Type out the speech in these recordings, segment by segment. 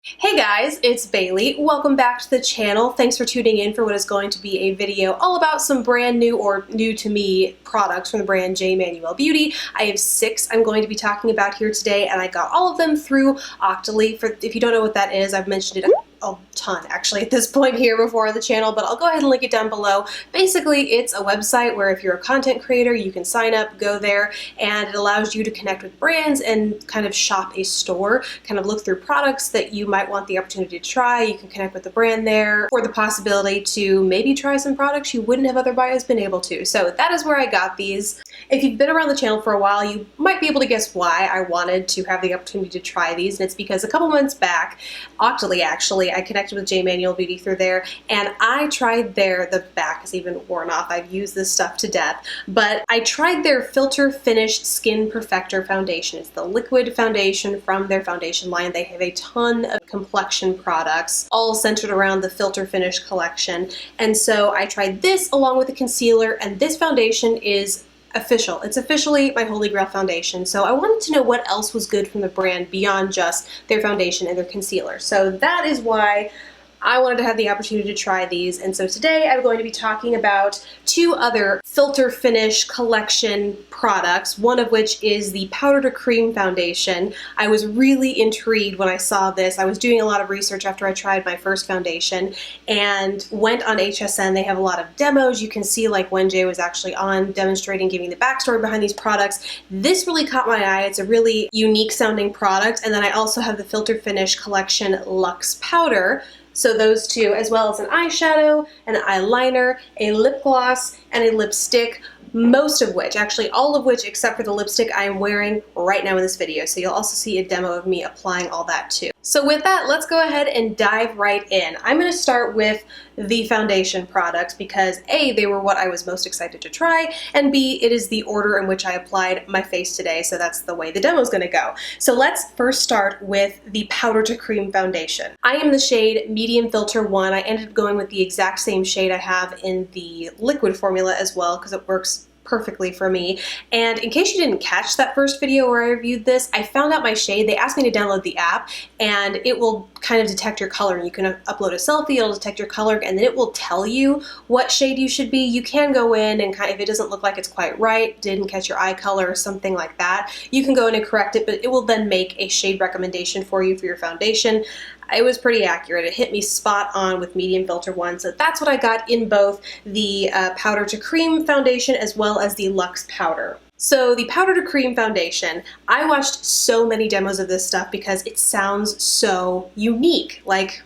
Hey guys, it's Bailey. Welcome back to the channel. Thanks for tuning in for what is going to be a video all about some brand new or new to me products from the brand Manuel Beauty. I have 6 I'm going to be talking about here today, and I got all of them through Hautelook. If you don't know what that is, I've mentioned it a ton actually at this point here before on the channel, but I'll go ahead and link it down below. Basically, it's a website where if you're a content creator, you can sign up, go there, and it allows you to connect with brands and kind of shop a store, kind of look through products that you might want the opportunity to try. You can connect with the brand there, or the possibility to maybe try some products you wouldn't have otherwise been able to. So that is where I got these. If you've been around the channel for a while, you might be able to guess why I wanted to have the opportunity to try these, and it's because a couple months back, Hautelook actually, I connected with Manuel Beauty through there, and I tried the back is even worn off, I've used this stuff to death, but I tried their Filter Finished Skin Perfector Foundation. It's the liquid foundation from their foundation line. They have a ton of complexion products, all centered around the Filter Finish collection, and so I tried this along with the concealer, and this foundation is official. It's officially my holy grail foundation. So I wanted to know what else was good from the brand beyond just their foundation and their concealer. So that is why I wanted to have the opportunity to try these, and so today I'm going to be talking about 2 other Filter Finish collection products, one of which is the Powder to Cream foundation. I was really intrigued when I saw this. I was doing a lot of research after I tried my first foundation and went on HSN. They have a lot of demos. You can see like when Jay was actually on demonstrating, giving the backstory behind these products. This really caught my eye. It's a really unique sounding product, and then I also have the Filter Finish collection Luxe Powder. So those 2, as well as an eyeshadow, an eyeliner, a lip gloss, and a lipstick, most of which, actually all of which except for the lipstick, I am wearing right now in this video. So you'll also see a demo of me applying all that too. So with that, let's go ahead and dive right in. I'm going to start with the foundation products because A, they were what I was most excited to try, and B, it is the order in which I applied my face today, so that's the way the demo is going to go. So let's first start with the Powder to Cream foundation. I am the shade Medium Filter 1. I ended up going with the exact same shade I have in the liquid formula as well because it works perfectly for me. And in case you didn't catch that first video where I reviewed this, I found out my shade. They asked me to download the app, and it will kind of detect your color. You can upload a selfie, it'll detect your color, and then it will tell you what shade you should be. You can go in and kind of, if it doesn't look like it's quite right, didn't catch your eye color or something like that, you can go in and correct it, but it will then make a shade recommendation for you for your foundation. It was pretty accurate. It hit me spot on with Medium Filter 1, so that's what I got in both the Powder to Cream foundation as well as the Luxe Powder. So the Powder to Cream foundation, I watched so many demos of this stuff because it sounds so unique. Like,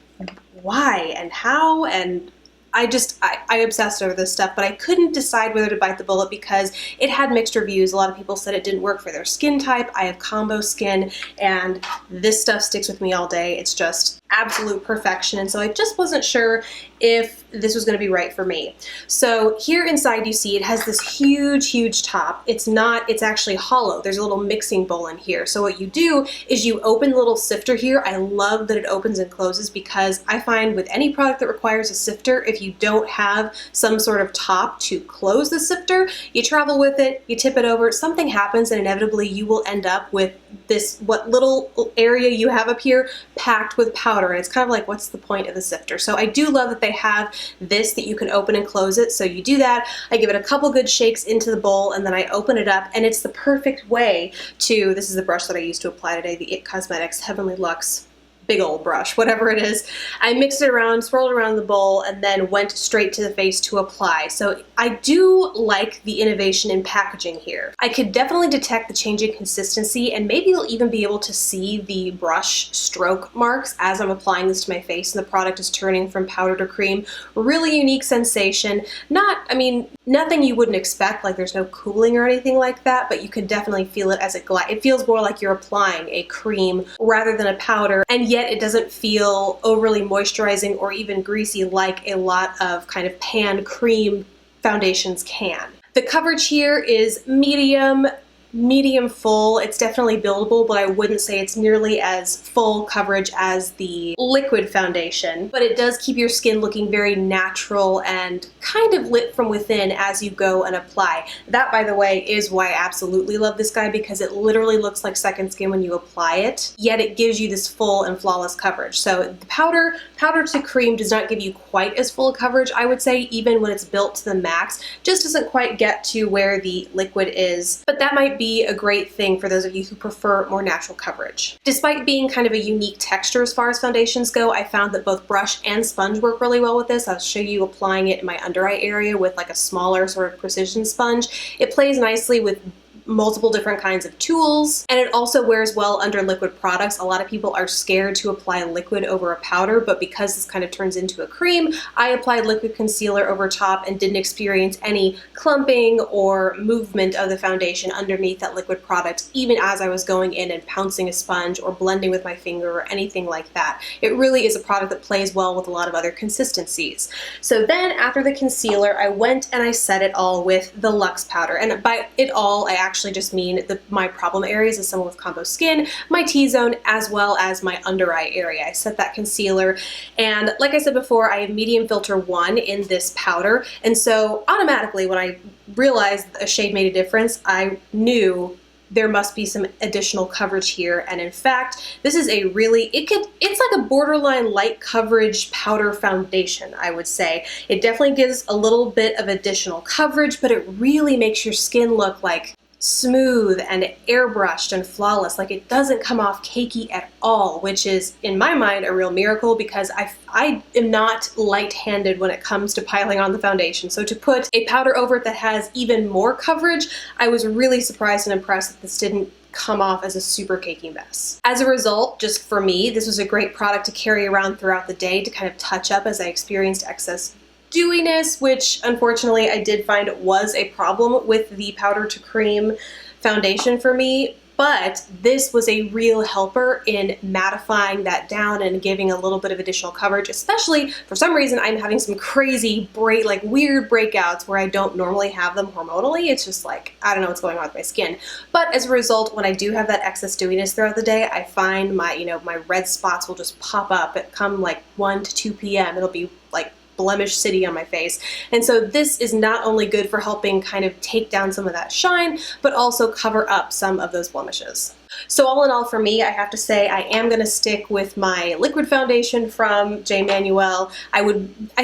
why and how, and I obsessed over this stuff, but I couldn't decide whether to bite the bullet because it had mixed reviews. A lot of people said it didn't work for their skin type. I have combo skin, and this stuff sticks with me all day. It's just absolute perfection, and so I just wasn't sure if this was going to be right for me. So here inside you see it has this huge top. It's actually hollow. There's a little mixing bowl in here. So what you do is you open the little sifter here. I love that it opens and closes because I find with any product that requires a sifter, if you don't have some sort of top to close the sifter, you travel with it, you tip it over, something happens, and inevitably you will end up with this, what little area you have up here packed with powder, and it's kind of like, what's the point of the sifter? So I do love that they have this that you can open and close it. So you do that, I give it a couple good shakes into the bowl, and then I open it up, and it's the perfect way to, this is the brush that I used to apply today, the It Cosmetics Heavenly Luxe big old brush, whatever it is. I mixed it around, swirled it around the bowl, and then went straight to the face to apply. So I do like the innovation in packaging here. I could definitely detect the change in consistency, and maybe you'll even be able to see the brush stroke marks as I'm applying this to my face and the product is turning from powder to cream. Really unique sensation. Nothing you wouldn't expect, like there's no cooling or anything like that, but you could definitely feel it as it glides. It feels more like you're applying a cream rather than a powder, and yet it doesn't feel overly moisturizing or even greasy like a lot of kind of pan cream foundations can. The coverage here is medium. medium full. It's definitely buildable, but I wouldn't say it's nearly as full coverage as the liquid foundation. But it does keep your skin looking very natural and kind of lit from within as you go and apply. That, by the way, is why I absolutely love this guy, because it literally looks like second skin when you apply it, yet it gives you this full and flawless coverage. So the powder to cream does not give you quite as full coverage, I would say, even when it's built to the max. Just doesn't quite get to where the liquid is, but that might be a great thing for those of you who prefer more natural coverage. Despite being kind of a unique texture as far as foundations go, I found that both brush and sponge work really well with this. I'll show you applying it in my under eye area with like a smaller sort of precision sponge. It plays nicely with multiple different kinds of tools, and it also wears well under liquid products. A lot of people are scared to apply liquid over a powder, but because this kind of turns into a cream, I applied liquid concealer over top and didn't experience any clumping or movement of the foundation underneath that liquid product, even as I was going in and pouncing a sponge or blending with my finger or anything like that. It really is a product that plays well with a lot of other consistencies. So then after the concealer, I went and I set it all with the Luxe Powder, and by it all, I actually just mean my problem areas as someone with combo skin, my T-zone, as well as my under eye area. I set that concealer, and like I said before, I have medium filter 1 in this powder, and so automatically when I realized a shade made a difference, I knew there must be some additional coverage here. And in fact, this is a really, it's like a borderline light coverage powder foundation, I would say. It definitely gives a little bit of additional coverage, but it really makes your skin look like smooth and airbrushed and flawless. Like, it doesn't come off cakey at all, which is, in my mind, a real miracle, because I am not light-handed when it comes to piling on the foundation. So to put a powder over it that has even more coverage, I was really surprised and impressed that this didn't come off as a super cakey mess. As a result, just for me, this was a great product to carry around throughout the day to kind of touch up as I experienced excess dewiness, which unfortunately I did find was a problem with the powder to cream foundation for me, but this was a real helper in mattifying that down and giving a little bit of additional coverage, especially for some reason I'm having some crazy weird breakouts where I don't normally have them hormonally. It's just like, I don't know what's going on with my skin. But as a result, when I do have that excess dewiness throughout the day, I find my, my red spots will just pop up at come like 1 to 2 p.m. It'll be like blemish city on my face. And so this is not only good for helping kind of take down some of that shine, but also cover up some of those blemishes. So all in all, for me, I have to say I am going to stick with my liquid foundation from J. Manuel. I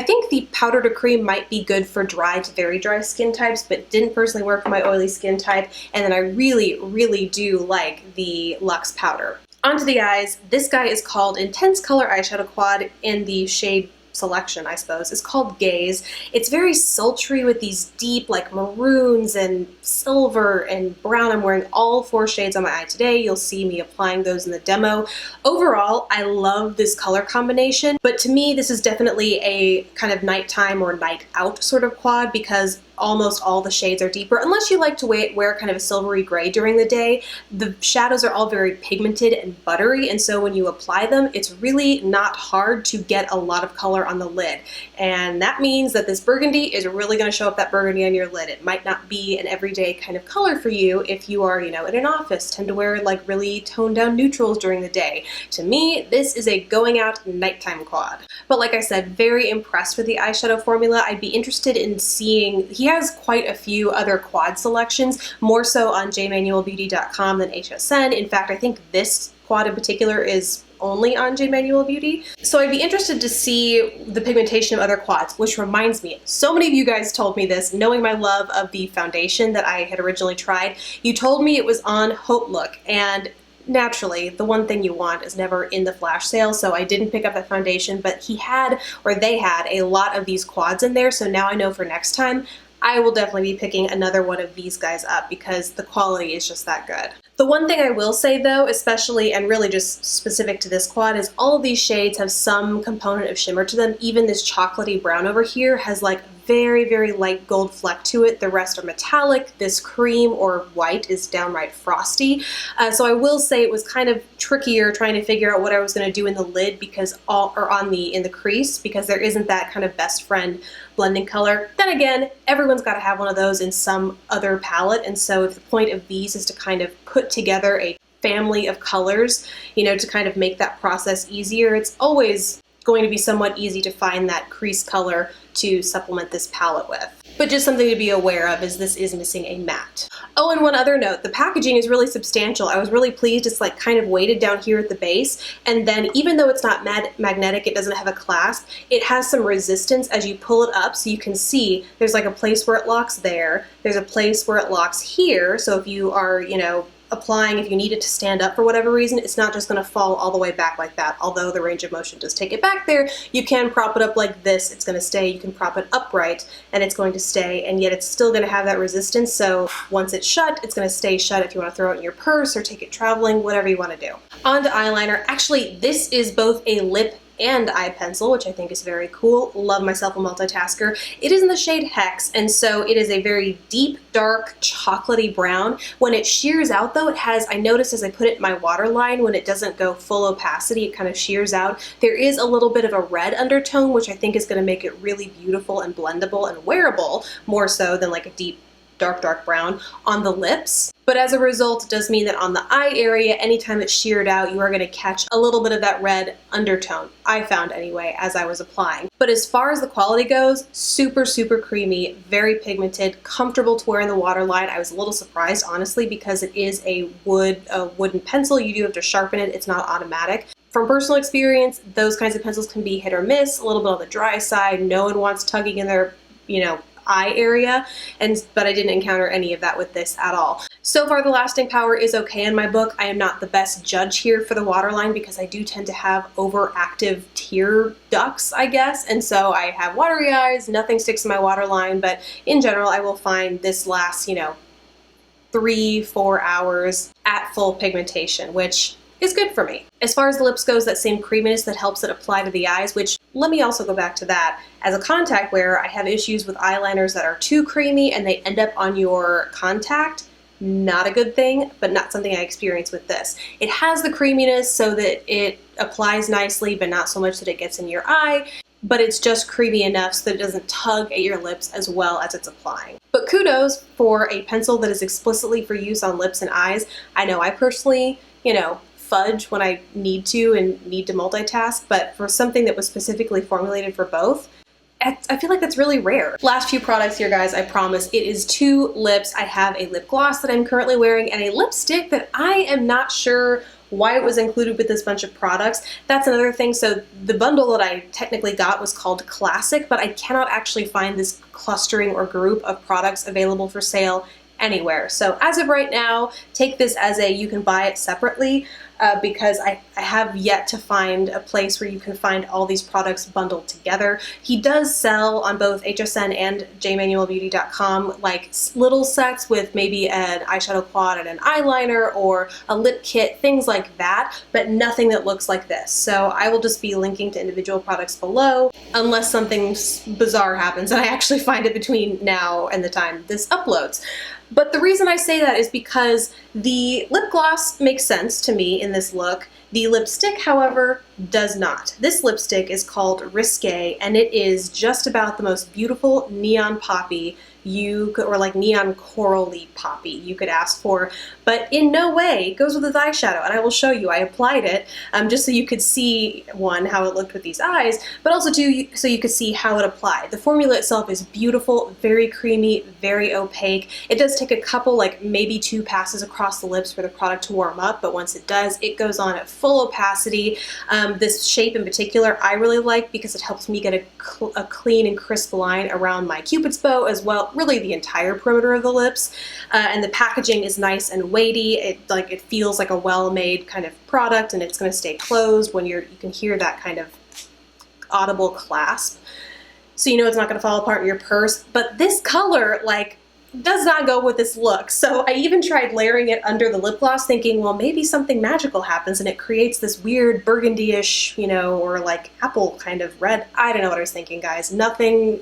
think the powder to cream might be good for dry to very dry skin types, but didn't personally work for my oily skin type. And then I really, really do like the Luxe Powder. Onto the eyes. This guy is called Intense Color Eyeshadow Quad in the shade Selection, I suppose. It's called Gaze. It's very sultry with these deep like maroons and silver and brown. I'm wearing all 4 shades on my eye today. You'll see me applying those in the demo. Overall, I love this color combination, but to me this is definitely a kind of nighttime or night out sort of quad, because almost all the shades are deeper, unless you like to wear kind of a silvery gray during the day. The shadows are all very pigmented and buttery, and so when you apply them, it's really not hard to get a lot of color on the lid. And that means that this burgundy is really going to show up that burgundy on your lid. It might not be an everyday kind of color for you if you are, in an office, tend to wear like really toned down neutrals during the day. To me, this is a going out nighttime quad. But like I said, very impressed with the eyeshadow formula. I'd be interested in seeing, he has quite a few other quad selections, more so on jmanuelbeauty.com than HSN. In fact, I think this quad in particular is only on J. Manuel Beauty. So I'd be interested to see the pigmentation of other quads, which reminds me, so many of you guys told me this, knowing my love of the foundation that I had originally tried. You told me it was on Hautelook, and naturally, the one thing you want is never in the flash sale, so I didn't pick up that foundation, but they had a lot of these quads in there, so now I know for next time, I will definitely be picking another one of these guys up because the quality is just that good. The one thing I will say though, especially and really just specific to this quad, is all of these shades have some component of shimmer to them. Even this chocolatey brown over here has like very, very light gold fleck to it. The rest are metallic. This cream or white is downright frosty. So I will say it was kind of trickier trying to figure out what I was going to do in the lid because in the crease, because there isn't that kind of best friend blending color. Then again, everyone's got to have one of those in some other palette, and so if the point of these is to kind of put together a family of colors, you know, to kind of make that process easier, it's always going to be somewhat easy to find that crease color to supplement this palette with. But just something to be aware of is this is missing a matte. Oh, and one other note, the packaging is really substantial. I was really pleased. It's like kind of weighted down here at the base, and then even though it's not magnetic, it doesn't have a clasp, it has some resistance as you pull it up, so you can see there's like a place where it locks there, there's a place where it locks here, so if you are, you know, applying, if you need it to stand up for whatever reason, it's not just going to fall all the way back like that. Although the range of motion does take it back there, you can prop it up like this, it's going to stay. You can prop it upright and it's going to stay, and yet it's still going to have that resistance, so once it's shut, it's going to stay shut if you want to throw it in your purse or take it traveling, whatever you want to do. On to eyeliner. Actually, this is both a lip and eye pencil, which I think is very cool. Love myself a multitasker. It is in the shade Hex, and so it is a very deep, dark, chocolatey brown. When it shears out though, it has, I noticed as I put it in my waterline, when it doesn't go full opacity, it kind of shears out. There is a little bit of a red undertone, which I think is going to make it really beautiful and blendable and wearable, more so than like a deep, dark brown on the lips. But as a result, it does mean that on the eye area, anytime it's sheared out, you are going to catch a little bit of that red undertone, I found anyway, as I was applying. But as far as the quality goes, super, super creamy, very pigmented, comfortable to wear in the waterline. I was a little surprised, honestly, because it is a wooden pencil. You do have to sharpen it. It's not automatic. From personal experience, those kinds of pencils can be hit or miss, a little bit on the dry side. No one wants tugging in their, you know, eye area, but I didn't encounter any of that with this at all. So far the lasting power is okay in my book. I am not the best judge here for the waterline because I do tend to have overactive tear ducts, I guess, and so I have watery eyes, nothing sticks in my waterline, but in general I will find this lasts, you know, 3-4 hours at full pigmentation, which is good for me. As far as the lips goes, that same creaminess that helps it apply to the eyes, which let me also go back to that. As a contact wearer, I have issues with eyeliners that are too creamy and they end up on your contact. Not a good thing, but not something I experience with this. It has the creaminess so that it applies nicely, but not so much that it gets in your eye, but it's just creamy enough so that it doesn't tug at your lips as well as it's applying. But kudos for a pencil that is explicitly for use on lips and eyes. I know I personally, you know, fudge when I need to and need to multitask, but for something that was specifically formulated for both, I feel like that's really rare. Last few products here, guys, I promise. It is 2 lips. I have a lip gloss that I'm currently wearing and a lipstick that I am not sure why it was included with this bunch of products. That's another thing. So the bundle that I technically got was called Classic, but I cannot actually find this clustering or group of products available for sale anywhere. So as of right now, take this as you can buy it separately because I have yet to find a place where you can find all these products bundled together. He does sell on both HSN and jmanuelbeauty.com like little sets with maybe an eyeshadow quad and an eyeliner or a lip kit, things like that, but nothing that looks like this. So I will just be linking to individual products below unless something bizarre happens and I actually find it between now and the time this uploads. But the reason I say that is because the lip gloss makes sense to me in this look. The lipstick, however, does not. This lipstick is called Risque, and it is just about the most beautiful neon poppy or like neon corally poppy you could ask for, but in no way goes with this eyeshadow, and I will show you. I applied it just so you could see, one, how it looked with these eyes, but also two, so you could see how it applied. The formula itself is beautiful, very creamy, very opaque. It does take a couple, like maybe 2 passes across the lips for the product to warm up, but once it does, it goes on at full opacity. This shape in particular I really like because it helps me get a clean and crisp line around my Cupid's bow, as well really the entire perimeter of the lips, and the packaging is nice and weighty. It feels like a well-made kind of product, and it's going to stay closed when you can hear that kind of audible clasp, so you know it's not going to fall apart in your purse. But this color does not go with this look, so I even tried layering it under the lip gloss thinking, well, maybe something magical happens and it creates this weird burgundy-ish, you know, or like apple kind of red. I don't know what I was thinking, guys. Nothing.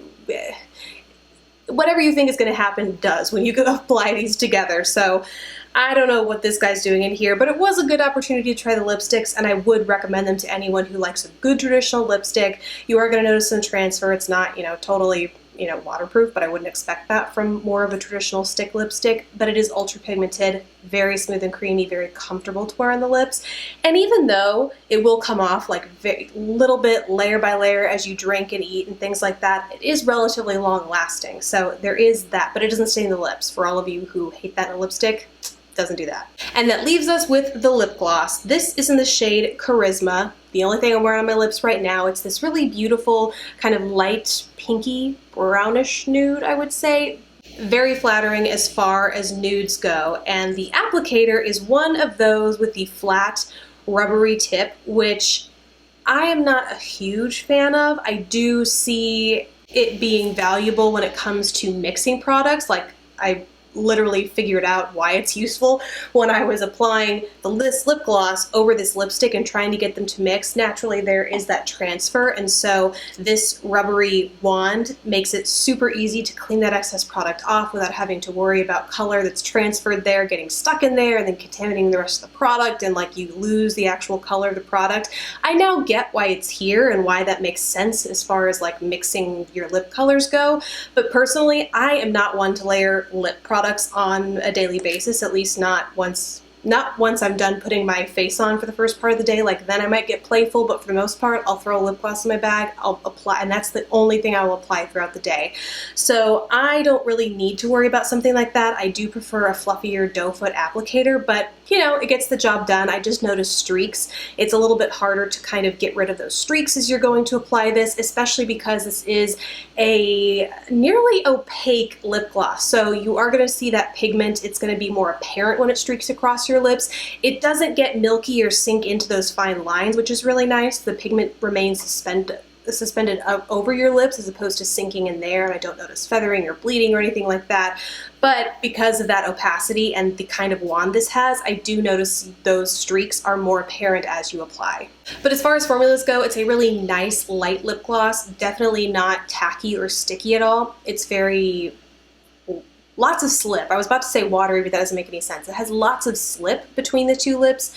whatever you think is going to happen does when you go apply these together. So I don't know what this guy's doing in here, but it was a good opportunity to try the lipsticks, and I would recommend them to anyone who likes a good traditional lipstick. You are going to notice some transfer. It's not, you know, totally, you know, waterproof, but I wouldn't expect that from more of a traditional stick lipstick. But it is ultra pigmented, very smooth and creamy, very comfortable to wear on the lips. And even though it will come off like very little bit layer by layer as you drink and eat and things like that, it is relatively long lasting. So there is that, but it doesn't stain the lips. For all of you who hate that in a lipstick, doesn't do that. And that leaves us with the lip gloss. This is in the shade Charisma. The only thing I'm wearing on my lips right now, it's this really beautiful kind of light pinky brownish nude, I would say. Very flattering as far as nudes go. And the applicator is one of those with the flat rubbery tip, which I am not a huge fan of. I do see it being valuable when it comes to mixing products. Like, I literally figured out why it's useful when I was applying this lip gloss over this lipstick and trying to get them to mix. Naturally, there is that transfer, and so this rubbery wand makes it super easy to clean that excess product off without having to worry about color that's transferred there getting stuck in there and then contaminating the rest of the product, and like you lose the actual color of the product. I now get why it's here and why that makes sense as far as like mixing your lip colors go, but personally I am not one to layer lip products on a daily basis, at least not once I'm done putting my face on for the first part of the day. Like, then I might get playful, but for the most part, I'll throw a lip gloss in my bag, I'll apply, and that's the only thing I will apply throughout the day. So I don't really need to worry about something like that. I do prefer a fluffier doe foot applicator, but you know, it gets the job done. I just noticed streaks. It's a little bit harder to kind of get rid of those streaks as you're going to apply this, especially because this is a nearly opaque lip gloss. So you are going to see that pigment. It's going to be more apparent when it streaks across your lips. It doesn't get milky or sink into those fine lines, which is really nice. The pigment remains suspended up over your lips as opposed to sinking in there, and I don't notice feathering or bleeding or anything like that. But because of that opacity and the kind of wand this has, I do notice those streaks are more apparent as you apply. But as far as formulas go, it's a really nice light lip gloss, definitely not tacky or sticky at all. It's very lots of slip. I was about to say watery, but that doesn't make any sense. It has lots of slip between the two lips,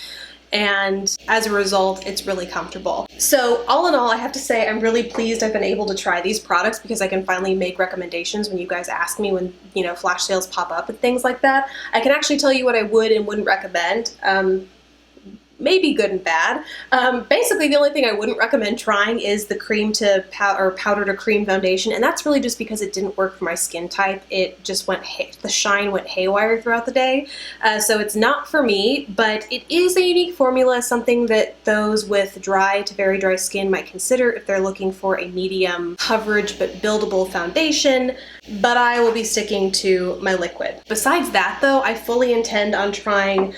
and as a result, it's really comfortable. So all in all, I have to say I'm really pleased I've been able to try these products because I can finally make recommendations when you guys ask me when, you know, flash sales pop up and things like that. I can actually tell you what I would and wouldn't recommend. Maybe good and bad. Basically, the only thing I wouldn't recommend trying is the cream to powder to cream foundation, and that's really just because it didn't work for my skin type. It just went, the shine went haywire throughout the day. So it's not for me, but it is a unique formula, something that those with dry to very dry skin might consider if they're looking for a medium coverage but buildable foundation. But I will be sticking to my liquid. Besides that though, I fully intend on trying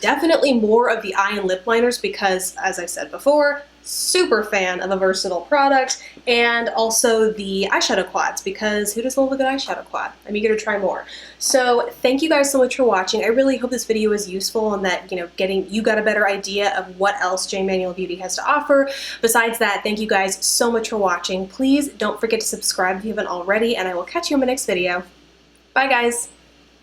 definitely more of the eye and lip liners because, as I said before, super fan of a versatile product, and also the eyeshadow quads because who doesn't love a good eyeshadow quad? I'm eager to try more. So thank you guys so much for watching. I really hope this video was useful and that, you know, you got a better idea of what else J Manuel Beauty has to offer. Besides that, thank you guys so much for watching. Please don't forget to subscribe if you haven't already, and I will catch you in my next video. Bye guys!